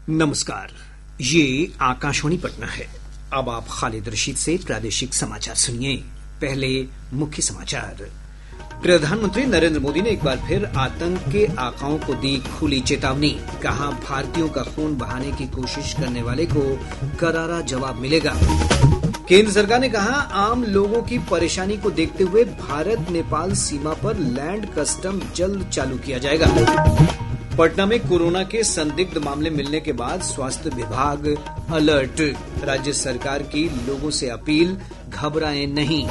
नमस्कार, ये आकाशवाणी पटना है। अब आप खालिद रशीद से प्रादेशिक समाचार सुनिए। पहले मुख्य समाचार। प्रधानमंत्री नरेंद्र मोदी ने एक बार फिर आतंक के आकाओं को दी खुली चेतावनी। कहा, भारतीयों का खून बहाने की कोशिश करने वाले को करारा जवाब मिलेगा। केंद्र सरकार ने कहा, आम लोगों की परेशानी को देखते हुए भारत नेपाल सीमा पर लैंड कस्टम जल्द चालू किया जाएगा। पटना में कोरोना के संदिग्ध मामले मिलने के बाद स्वास्थ्य विभाग अलर्ट। राज्य सरकार की लोगों से अपील, घबराएं नहीं।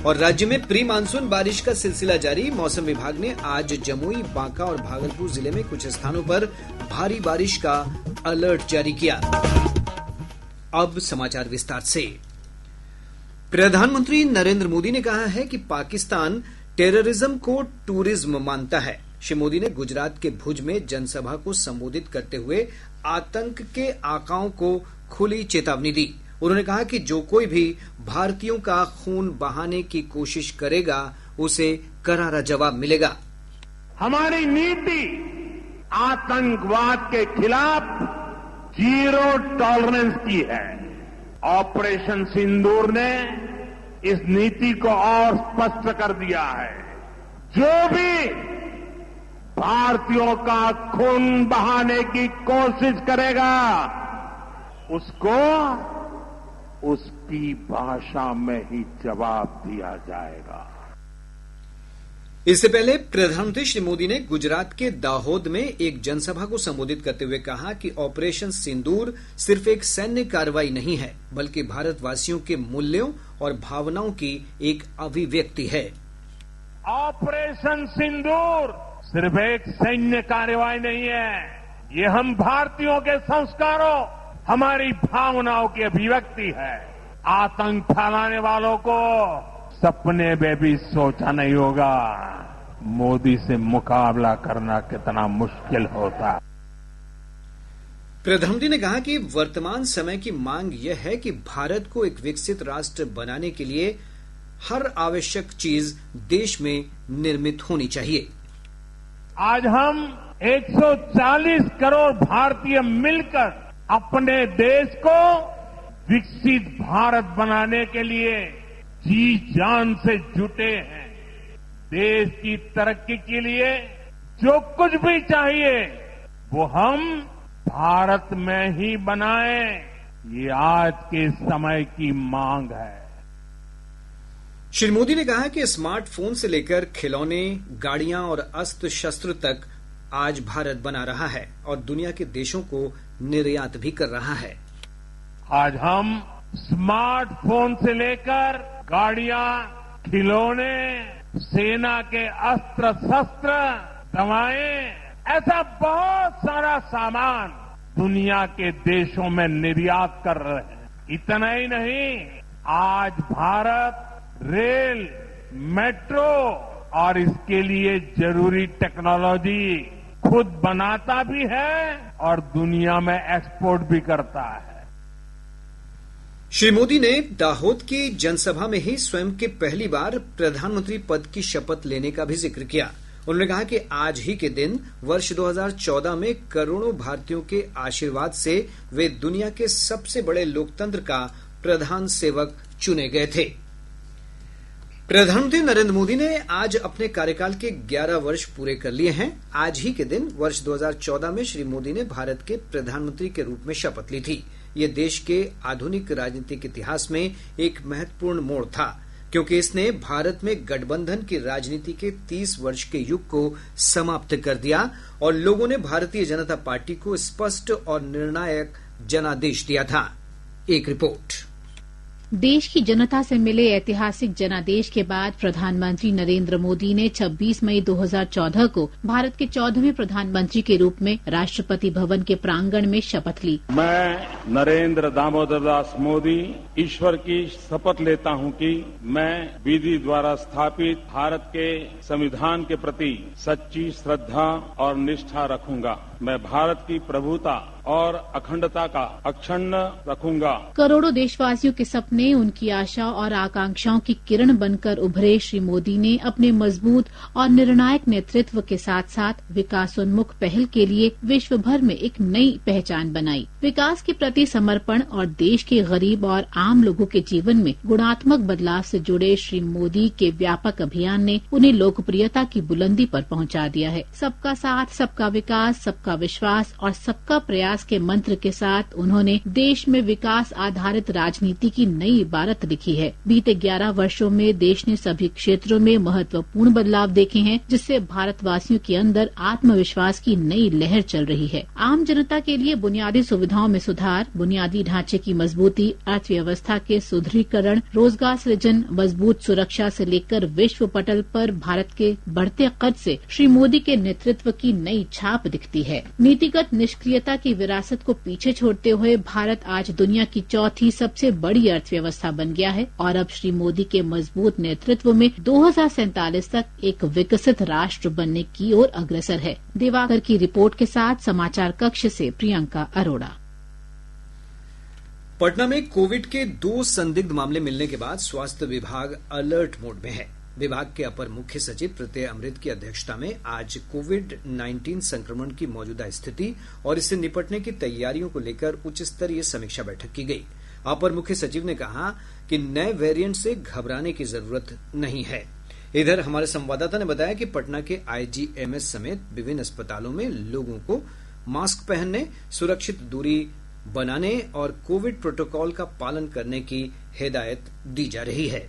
और राज्य में प्री मानसून बारिश का सिलसिला जारी। मौसम विभाग ने आज जमुई, बांका और भागलपुर जिले में कुछ स्थानों पर भारी बारिश का अलर्ट जारी किया। अब समाचार विस्तार से। प्रधानमंत्री नरेंद्र मोदी ने कहा है कि पाकिस्तान टेररिज्म को टूरिज्म मानता है। श्री मोदी ने गुजरात के भुज में जनसभा को संबोधित करते हुए आतंक के आकाओं को खुली चेतावनी दी। उन्होंने कहा कि जो कोई भी भारतीयों का खून बहाने की कोशिश करेगा, उसे करारा जवाब मिलेगा। हमारी नीति आतंकवाद के खिलाफ जीरो टॉलरेंस की है। ऑपरेशन सिंदूर ने इस नीति को और स्पष्ट कर दिया है। जो भी भारतीयों का खून बहाने की कोशिश करेगा, उसको उसकी भाषा में ही जवाब दिया जाएगा। इससे पहले प्रधानमंत्री श्री मोदी ने गुजरात के दाहोद में एक जनसभा को संबोधित करते हुए कहा कि ऑपरेशन सिंदूर सिर्फ एक सैन्य कार्रवाई नहीं है, बल्कि भारतवासियों के मूल्यों और भावनाओं की एक अभिव्यक्ति है। ऑपरेशन सिंदूर सिर्फ एक सैन्य कार्रवाई नहीं है, ये हम भारतीयों के संस्कारों, हमारी भावनाओं की अभिव्यक्ति है। आतंक फैलाने वालों को सपने में भी सोचा नहीं होगा मोदी से मुकाबला करना कितना मुश्किल होता है। प्रधानमंत्री ने कहा कि वर्तमान समय की मांग यह है कि भारत को एक विकसित राष्ट्र बनाने के लिए हर आवश्यक चीज देश में निर्मित होनी चाहिए। आज हम 140 करोड़ भारतीय मिलकर अपने देश को विकसित भारत बनाने के लिए जी जान से जुटे हैं। देश की तरक्की के लिए जो कुछ भी चाहिए वो हम भारत में ही बनाएं, ये आज के समय की मांग है। श्री मोदी ने कहा कि स्मार्टफोन से लेकर खिलौने, गाड़ियां और अस्त्र शस्त्र तक आज भारत बना रहा है और दुनिया के देशों को निर्यात भी कर रहा है। आज हम स्मार्टफोन से लेकर गाड़ियां, खिलौने, सेना के अस्त्र शस्त्र, दवाएं, ऐसा बहुत सारा सामान दुनिया के देशों में निर्यात कर रहे हैं। इतना ही नहीं, आज भारत रेल, मेट्रो और इसके लिए जरूरी टेक्नोलॉजी खुद बनाता भी है और दुनिया में एक्सपोर्ट भी करता है। श्री मोदी ने दाहोद की जनसभा में ही स्वयं के पहली बार प्रधानमंत्री पद की शपथ लेने का भी जिक्र किया। उन्होंने कहा कि आज ही के दिन वर्ष 2014 में करोड़ों भारतीयों के आशीर्वाद से वे दुनिया के सबसे बड़े लोकतंत्र का प्रधान सेवक चुने गए थे। प्रधानमंत्री नरेंद्र मोदी ने आज अपने कार्यकाल के 11 वर्ष पूरे कर लिए हैं। आज ही के दिन वर्ष 2014 में श्री मोदी ने भारत के प्रधानमंत्री के रूप में शपथ ली थी। ये देश के आधुनिक राजनीतिक इतिहास में एक महत्वपूर्ण मोड़ था, क्योंकि इसने भारत में गठबंधन की राजनीति के 30 वर्ष के युग को समाप्त कर दिया और लोगों ने भारतीय जनता पार्टी को स्पष्ट और निर्णायक जनादेश दिया था। एक रिपोर्ट। देश की जनता से मिले ऐतिहासिक जनादेश के बाद प्रधानमंत्री नरेंद्र मोदी ने 26 मई 2014 को भारत के 14वें प्रधानमंत्री के रूप में राष्ट्रपति भवन के प्रांगण में शपथ ली। मैं नरेंद्र दामोदर दास मोदी ईश्वर की शपथ लेता हूं कि मैं विधि द्वारा स्थापित भारत के संविधान के प्रति सच्ची श्रद्धा और निष्ठा रखूंगा। मैं भारत की प्रभुता और अखंडता का अक्षुण्ण रखूंगा। करोड़ों देशवासियों के सपने, उनकी आशा और आकांक्षाओं की किरण बनकर उभरे श्री मोदी ने अपने मजबूत और निर्णायक नेतृत्व के साथ साथ विकासोन्मुख पहल के लिए विश्व भर में एक नई पहचान बनाई। विकास के प्रति समर्पण और देश के गरीब और आम लोगों के जीवन में गुणात्मक बदलाव से जुड़े श्री मोदी के व्यापक अभियान ने उन्हें लोकप्रियता की बुलंदी पर पहुंचा दिया है। सबका साथ, सबका विकास, सबका विश्वास और सबका प्रयास के मंत्र के साथ उन्होंने देश में विकास आधारित राजनीति की नई इबारत लिखी है। बीते 11 वर्षों में देश ने सभी क्षेत्रों में महत्वपूर्ण बदलाव देखे हैं, जिससे भारतवासियों के अंदर आत्मविश्वास की नई लहर चल रही है। आम जनता के लिए बुनियादी सुविधाओं में सुधार, बुनियादी ढांचे की मजबूती, अर्थव्यवस्था के सुदृढ़ीकरण, रोजगार सृजन, मजबूत सुरक्षा से लेकर विश्व पटल पर भारत के बढ़ते कद से श्री मोदी के नेतृत्व की नई छाप दिखती है। नीतिगत निष्क्रियता की विरासत को पीछे छोड़ते हुए भारत आज दुनिया की चौथी सबसे बड़ी अर्थव्यवस्था बन गया है और अब श्री मोदी के मजबूत नेतृत्व में 2047 तक एक विकसित राष्ट्र बनने की ओर अग्रसर है। दिवाकर की रिपोर्ट के साथ समाचार कक्ष से प्रियंका अरोड़ा। पटना में कोविड के 2 संदिग्ध मामले मिलने के बाद स्वास्थ्य विभाग अलर्ट मोड में है। विभाग के अपर मुख्य सचिव प्रत्यय अमृत की अध्यक्षता में आज कोविड-19 संक्रमण की मौजूदा स्थिति और इससे निपटने की तैयारियों को लेकर उच्च स्तरीय समीक्षा बैठक की गई। अपर मुख्य सचिव ने कहा कि नए वेरिएंट से घबराने की जरूरत नहीं है। इधर हमारे संवाददाता ने बताया कि पटना के आईजीएमएस समेत विभिन्न अस्पतालों में लोगों को मास्क पहनने, सुरक्षित दूरी बनाने और कोविड प्रोटोकॉल का पालन करने की हिदायत दी जा रही है।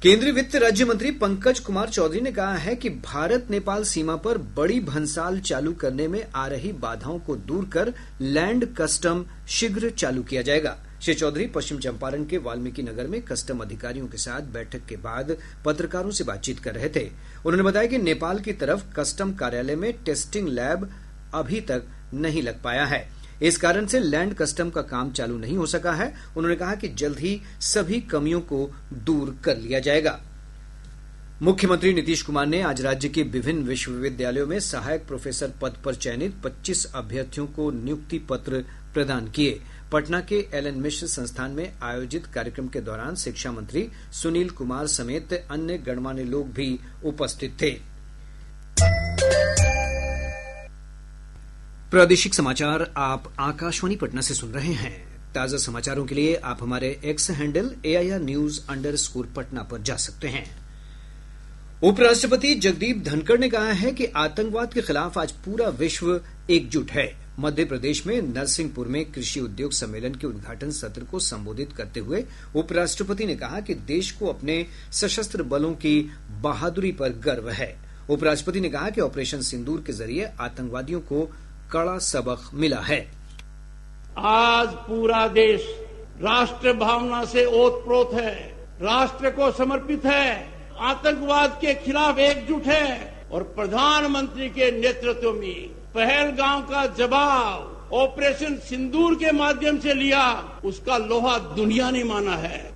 केंद्रीय वित्त राज्य मंत्री पंकज कुमार चौधरी ने कहा है कि भारत नेपाल सीमा पर बड़ी भंसाल चालू करने में आ रही बाधाओं को दूर कर लैंड कस्टम शीघ्र चालू किया जाएगा। श्री चौधरी पश्चिम चंपारण के वाल्मीकि नगर में कस्टम अधिकारियों के साथ बैठक के बाद पत्रकारों से बातचीत कर रहे थे। उन्होंने बताया कि नेपाल की तरफ कस्टम कार्यालय में टेस्टिंग लैब अभी तक नहीं लग पाया है, इस कारण से लैंड कस्टम का काम चालू नहीं हो सका है। उन्होंने कहा कि जल्द ही सभी कमियों को दूर कर लिया जाएगा। मुख्यमंत्री नीतीश कुमार ने आज राज्य के विभिन्न विश्वविद्यालयों में सहायक प्रोफेसर पद पर चयनित 25 अभ्यर्थियों को नियुक्ति पत्र प्रदान किए। पटना के एलएन मिश्र संस्थान में आयोजित कार्यक्रम के दौरान शिक्षा मंत्री सुनील कुमार समेत अन्य गणमान्य लोग भी उपस्थित थे। प्रादेशिक समाचार आप आकाशवाणी पटना से सुन रहे हैं। ताजा समाचारों के लिए आप हमारे एक्स हैंडल AIR_News_पटना पर जा सकते हैं। उपराष्ट्रपति जगदीप धनखड़ ने कहा है कि आतंकवाद के खिलाफ आज पूरा विश्व एकजुट है। मध्य प्रदेश में नरसिंहपुर में कृषि उद्योग सम्मेलन के उद्घाटन सत्र को संबोधित करते हुए उपराष्ट्रपति ने कहा कि देश को अपने सशस्त्र बलों की बहादुरी पर गर्व है। उपराष्ट्रपति ने कहा कि ऑपरेशन सिंदूर के जरिए आतंकवादियों को कड़ा सबक मिला है। आज पूरा देश राष्ट्र भावना से ओतप्रोत है, राष्ट्र को समर्पित है, आतंकवाद के खिलाफ एकजुट है और प्रधानमंत्री के नेतृत्व में पहलगाम का जवाब ऑपरेशन सिंदूर के माध्यम से लिया, उसका लोहा दुनिया ने माना है।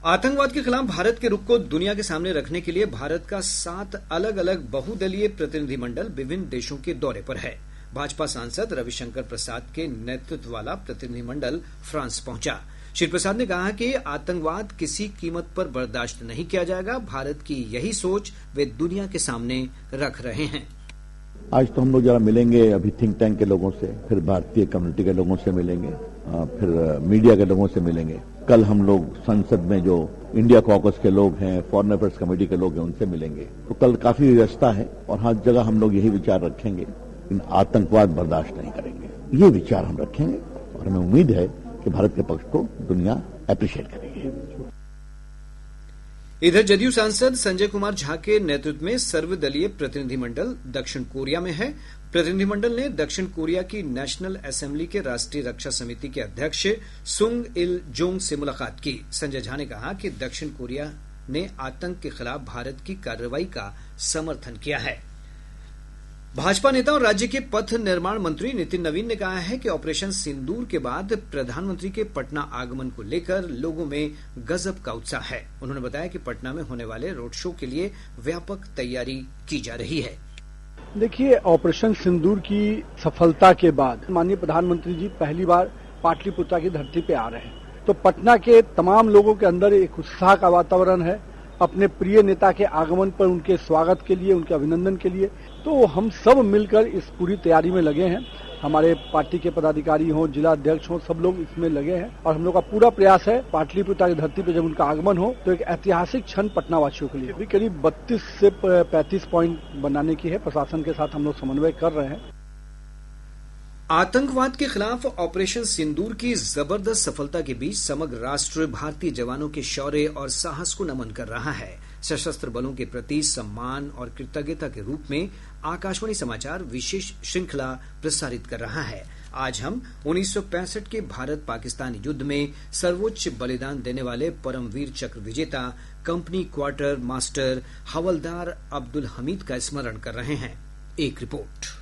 आतंकवाद के खिलाफ भारत के रुख को दुनिया के सामने रखने के लिए भारत का 7 अलग अलग बहुदलीय प्रतिनिधिमंडल विभिन्न देशों के दौरे पर है। भाजपा सांसद रविशंकर प्रसाद के नेतृत्व वाला प्रतिनिधिमंडल फ्रांस पहुंचा। श्री प्रसाद ने कहा कि आतंकवाद किसी कीमत पर बर्दाश्त नहीं किया जाएगा। भारत की यही सोच वे दुनिया के सामने रख रहे हैं। आज तो हम लोग जरा मिलेंगे अभी थिंक टैंक के लोगों से, फिर भारतीय कम्युनिटी के लोगों से मिलेंगे, फिर मीडिया के लोगों से मिलेंगे। कल हम लोग संसद में जो इंडिया कॉकस के लोग हैं, फॉरेन अफेयर्स कमेटी के लोग हैं, उनसे मिलेंगे। तो कल काफी व्यवस्था है और हर जगह हम लोग यही विचार रखेंगे, इन आतंकवाद बर्दाश्त नहीं करेंगे। ये विचार हम रखेंगे और हमें उम्मीद है कि भारत के पक्ष को दुनिया अप्रिशिएट करेगी। इधर जदयू सांसद संजय कुमार झा के नेतृत्व में सर्वदलीय प्रतिनिधिमंडल दक्षिण कोरिया में है। प्रतिनिधिमंडल ने दक्षिण कोरिया की नेशनल असेंबली के राष्ट्रीय रक्षा समिति के अध्यक्ष सुंग इल जोंग से मुलाकात की। संजय झा ने कहा कि दक्षिण कोरिया ने आतंक के खिलाफ भारत की कार्रवाई का समर्थन किया है। भाजपा नेता और राज्य के पथ निर्माण मंत्री नितिन नवीन ने कहा है कि ऑपरेशन सिंदूर के बाद प्रधानमंत्री के पटना आगमन को लेकर लोगों में गजब का उत्साह है। उन्होंने बताया कि पटना में होने वाले रोड शो के लिए व्यापक तैयारी की जा रही है। देखिए, ऑपरेशन सिंदूर की सफलता के बाद माननीय प्रधानमंत्री जी पहली बार पाटलिपुत्र की धरती पे आ रहे हैं, तो पटना के तमाम लोगों के अंदर एक उत्साह का वातावरण है अपने प्रिय नेता के आगमन पर, उनके स्वागत के लिए, उनके अभिनंदन के लिए। तो हम सब मिलकर इस पूरी तैयारी में लगे हैं। हमारे पार्टी के पदाधिकारी हों, जिला अध्यक्ष हों, सब लोग इसमें लगे हैं और हम लोग का पूरा प्रयास है पाटलिपुत्र की धरती पर जब उनका आगमन हो तो एक ऐतिहासिक क्षण पटना वासियों के लिए। अभी करीब 32 से 35 पॉइंट बनाने की है, प्रशासन के साथ हम लोग समन्वय कर रहे हैं। आतंकवाद के खिलाफ ऑपरेशन सिंदूर की जबरदस्त सफलता के बीच समग्र राष्ट्र भारतीय जवानों के शौर्य और साहस को नमन कर रहा है। सशस्त्र बलों के प्रति सम्मान और कृतज्ञता के रूप में आकाशवाणी समाचार विशेष श्रृंखला प्रसारित कर रहा है। आज हम 1965 के भारत पाकिस्तान युद्ध में सर्वोच्च बलिदान देने वाले परमवीर चक्र विजेता कंपनी क्वार्टर मास्टर हवलदार अब्दुल हमीद का स्मरण कर रहे हैं। एक रिपोर्ट।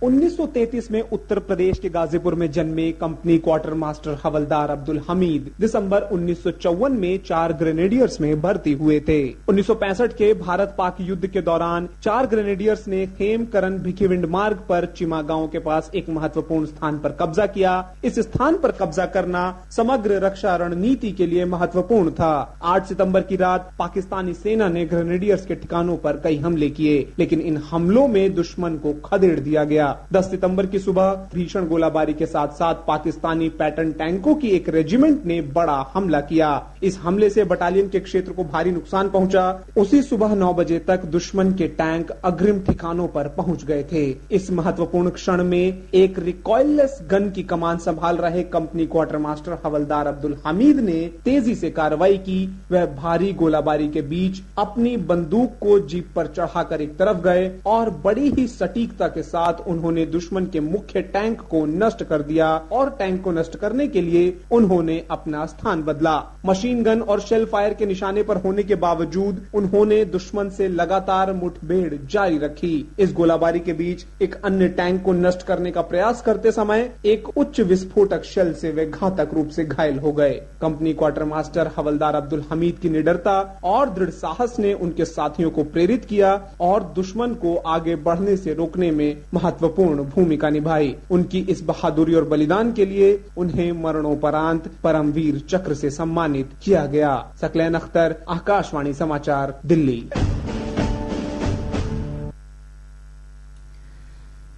1933 में उत्तर प्रदेश के गाजीपुर में जन्मे कंपनी क्वार्टर मास्टर हवलदार अब्दुल हमीद दिसंबर 1954 में 4 ग्रेनेडियर्स में भर्ती हुए थे। 1965 के भारत पाक युद्ध के दौरान 4 ग्रेनेडियर्स ने खेमकरन भिखीविंड मार्ग पर चिमा गांव के पास एक महत्वपूर्ण स्थान पर कब्जा किया। इस स्थान पर कब्जा करना समग्र रक्षा रणनीति के लिए महत्वपूर्ण था। 8 सितंबर की रात पाकिस्तानी सेना ने ग्रेनेडियर्स के ठिकानों पर कई हमले किए, लेकिन इन हमलों में दुश्मन को खदेड़ दिया गया। 10 सितंबर की सुबह भीषण गोलाबारी के साथ साथ पाकिस्तानी पैटर्न टैंकों की एक रेजिमेंट ने बड़ा हमला किया। इस हमले से बटालियन के क्षेत्र को भारी नुकसान पहुंचा। उसी सुबह 9 बजे तक दुश्मन के टैंक अग्रिम ठिकानों पर पहुंच गए थे। इस महत्वपूर्ण क्षण में एक रिकॉइललेस गन की कमान संभाल रहे कंपनी क्वार्टर मास्टर हवलदार अब्दुल हमीद ने तेजी से कार्रवाई की। वह भारी गोलाबारी के बीच अपनी बंदूक को जीप पर चढ़ाकर एक तरफ गए और बड़ी ही सटीकता के साथ उन्होंने दुश्मन के मुख्य टैंक को नष्ट कर दिया और टैंक को नष्ट करने के लिए उन्होंने अपना स्थान बदला। मशीन गन और शेल फायर के निशाने पर होने के बावजूद उन्होंने दुश्मन से लगातार मुठभेड़ जारी रखी। इस गोलाबारी के बीच एक अन्य टैंक को नष्ट करने का प्रयास करते समय एक उच्च विस्फोटक शेल से वे घातक रूप से घायल हो गए। कंपनी क्वार्टर मास्टर हवलदार अब्दुल हमीद की निडरता और दृढ़ साहस ने उनके साथियों को प्रेरित किया और दुश्मन को आगे बढ़ने से रोकने में महत्वपूर्ण भूमिका निभाई। उनकी इस बहादुरी और बलिदान के लिए उन्हें मरणोपरांत परमवीर चक्र से सम्मानित किया गया। सकलैन अख्तर, आकाशवाणी समाचार, दिल्ली।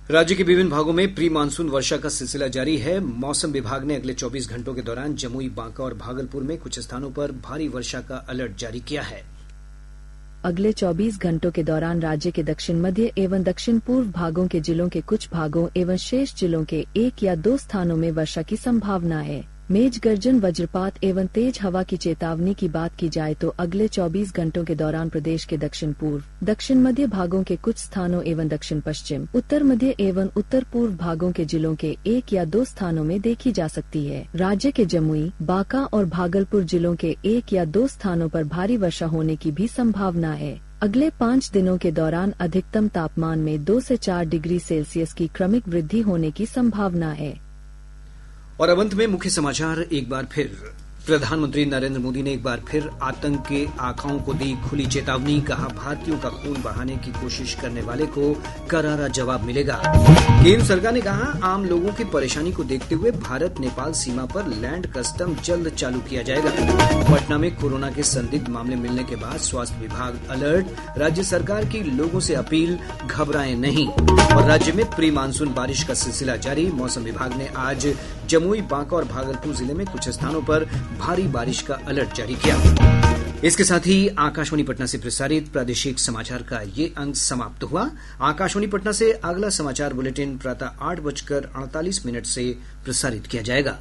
राज्य के विभिन्न भागों में प्री मानसून वर्षा का सिलसिला जारी है। मौसम विभाग ने अगले 24 घंटों के दौरान जमुई, बांका और भागलपुर में कुछ स्थानों पर भारी वर्षा का अलर्ट जारी किया है। अगले 24 घंटों के दौरान राज्य के दक्षिण मध्य एवं दक्षिण पूर्व भागों के जिलों के कुछ भागों एवं शेष जिलों के 1 या 2 स्थानों में वर्षा की संभावना है। मेघ गर्जन, वज्रपात एवं तेज हवा की चेतावनी की बात की जाए तो अगले 24 घंटों के दौरान प्रदेश के दक्षिण पूर्व, दक्षिण मध्य भागों के कुछ स्थानों एवं दक्षिण पश्चिम, उत्तर मध्य एवं उत्तर पूर्व भागों के जिलों के 1 या 2 स्थानों में देखी जा सकती है। राज्य के जमुई, बांका और भागलपुर जिलों के 1 या 2 स्थानों पर भारी वर्षा होने की भी संभावना है। अगले 5 दिनों के दौरान अधिकतम तापमान में 2 से 4 डिग्री सेल्सियस की क्रमिक वृद्धि होने की संभावना है। और अब अंत में मुख्य समाचार एक बार फिर। प्रधानमंत्री नरेंद्र मोदी ने एक बार फिर आतंक के आकाओं को दी खुली चेतावनी। कहा, भारतीयों का खून बहाने की कोशिश करने वाले को करारा जवाब मिलेगा। केंद्र सरकार ने कहा, आम लोगों की परेशानी को देखते हुए भारत नेपाल सीमा पर लैंड कस्टम जल्द चालू किया जाएगा। पटना में कोरोना के संदिग्ध मामले मिलने के बाद स्वास्थ्य विभाग अलर्ट। राज्य सरकार की लोगों से अपील, घबराएं नहीं। और राज्य में प्री मानसून बारिश का सिलसिला जारी। मौसम विभाग ने आज जमुई, बांका और भागलपुर जिले में कुछ स्थानों पर भारी बारिश का अलर्ट जारी किया। इसके साथ ही आकाशवाणी पटना से प्रसारित प्रादेशिक समाचार का ये अंक समाप्त हुआ। आकाशवाणी पटना से अगला समाचार बुलेटिन प्रातः 8:48 से प्रसारित किया जाएगा।